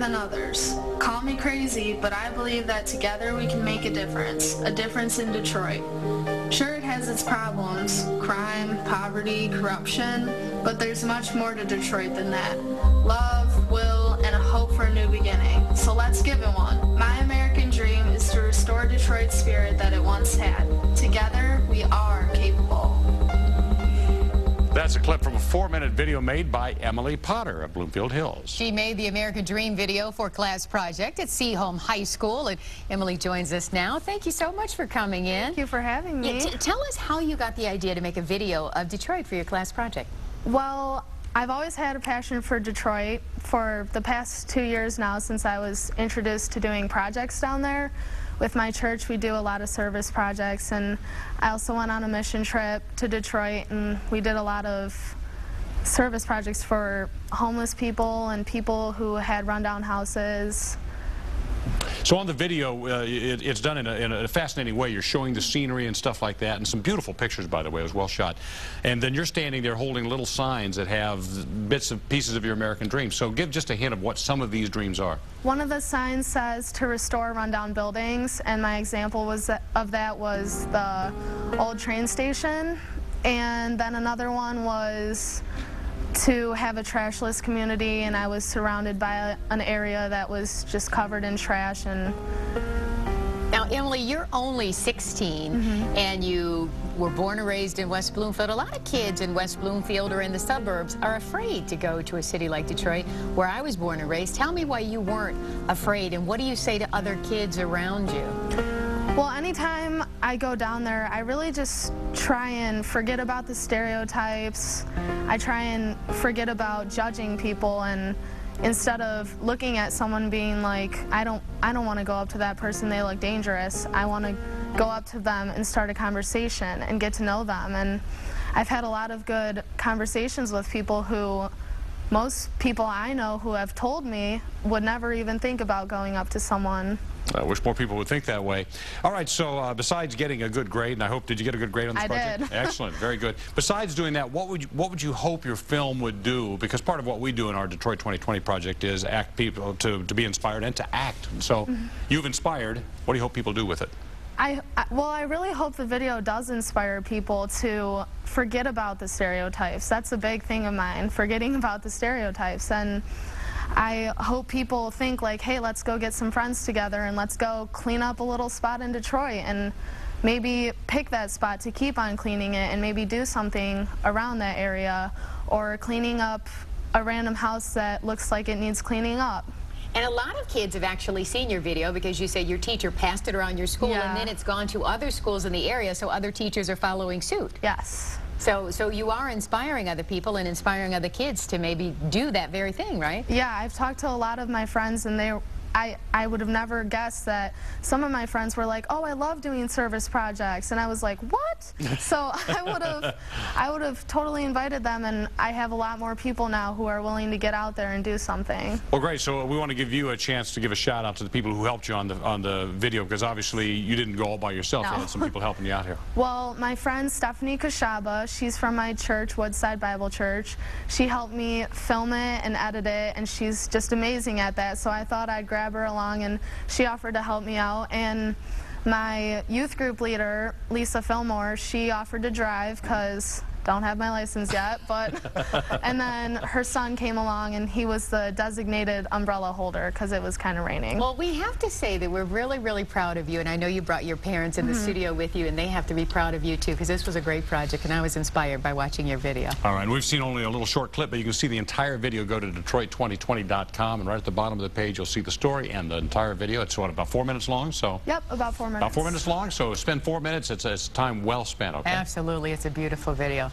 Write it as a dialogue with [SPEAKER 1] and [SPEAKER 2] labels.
[SPEAKER 1] than others. Call me crazy, but I believe that together we can make a difference in Detroit. Sure, it has its problems, crime, poverty, corruption, but there's much more to Detroit than that. Love, will, and a hope for a new beginning. So let's give it one. My American dream is to restore Detroit's spirit that it once had. Together, we are capable.
[SPEAKER 2] That's a clip from a 4-minute video made by Emily Potter of Bloomfield Hills.
[SPEAKER 3] She made the American Dream video for class project at Seaholm High School, and Emily joins us now. Thank you so much for coming in.
[SPEAKER 4] Thank you for having me.
[SPEAKER 3] Tell us how you got the idea to make a video of Detroit for your class project.
[SPEAKER 4] Well, I've always had a passion for Detroit for the past 2 years now since I was introduced to doing projects down there. With my church, we do a lot of service projects, and I also went on a mission trip to Detroit, and we did a lot of service projects for homeless people and people who had rundown houses.
[SPEAKER 2] So on the video, it's done in a fascinating way. You're showing the scenery and stuff like that, and some beautiful pictures, by the way. It was well shot. And then you're standing there holding little signs that have bits and pieces of your American dream. So give just a hint of what some of these dreams are.
[SPEAKER 4] One of the signs says to restore rundown buildings, and my example of that was the old train station. And then another one was to have a trashless community, and I was surrounded by an area that was just covered in trash. And
[SPEAKER 3] now, Emily, you're only 16, and you were born and raised in West Bloomfield. A lot of kids in West Bloomfield or in the suburbs are afraid to go to a city like Detroit, where I was born and raised. Tell me why you weren't afraid, and what do you say to other kids around you?
[SPEAKER 4] Well, anytime I go down there, I really just try and forget about the stereotypes. I try and forget about judging people, and instead of looking at someone being like, I don't want to go up to that person, they look dangerous. I want to go up to them and start a conversation and get to know them. And I've had a lot of good conversations with people who most people I know who have told me would never even think about going up to someone.
[SPEAKER 2] I wish more people would think that way. All right, so besides getting a good grade, and I hope, did you get a good grade on this project?
[SPEAKER 4] I did.
[SPEAKER 2] Excellent, very good. Besides doing that, what would you hope your film would do? Because part of what we do in our Detroit 2020 project is act people to be inspired and to act. So you've inspired. What do you hope people do with it?
[SPEAKER 4] Well, I really hope the video does inspire people to forget about the stereotypes. That's a big thing of mine, forgetting about the stereotypes. And I hope people think like, hey, let's go get some friends together and let's go clean up a little spot in Detroit, and maybe pick that spot to keep on cleaning it, and maybe do something around that area, or cleaning up a random house that looks like it needs cleaning up.
[SPEAKER 3] And a lot of kids have actually seen your video, because you said your teacher passed it around your school, and then it's gone to other schools in the area, so other teachers are following suit.
[SPEAKER 4] Yes.
[SPEAKER 3] So you are inspiring other people and inspiring other kids to maybe do that very thing, right?
[SPEAKER 4] Yeah, I've talked to a lot of my friends, and I would have never guessed that some of my friends were like, oh, I love doing service projects, and I was like, what? So I would have totally invited them, and I have a lot more people now who are willing to get out there and do something.
[SPEAKER 2] Well, great. So we want to give you a chance to give a shout out to the people who helped you on the video, because obviously you didn't go all by yourself.
[SPEAKER 4] No.
[SPEAKER 2] You had some people helping you out here.
[SPEAKER 4] Well, my friend Stephanie Kashaba, she's from my church, Woodside Bible Church. She helped me film it and edit it, and she's just amazing at that, so I thought I'd grab her along, and she offered to help me out. And my youth group leader, Lisa Fillmore, she offered to drive because don't have my license yet, but and then her son came along, and he was the designated umbrella holder because it was kind of raining.
[SPEAKER 3] Well, we have to say that we're really, really proud of you, and I know you brought your parents in the studio with you, and they have to be proud of you too, because this was a great project, and I was inspired by watching your video. All
[SPEAKER 2] right, we've seen only a little short clip, but you can see the entire video. Go to Detroit2020.com, and right at the bottom of the page you'll see the story and the entire video. It's what, about 4 minutes long? So
[SPEAKER 4] yep, about 4 minutes.
[SPEAKER 2] About 4 minutes long, so spend 4 minutes. It's time well spent. Okay.
[SPEAKER 3] Absolutely, it's a beautiful video.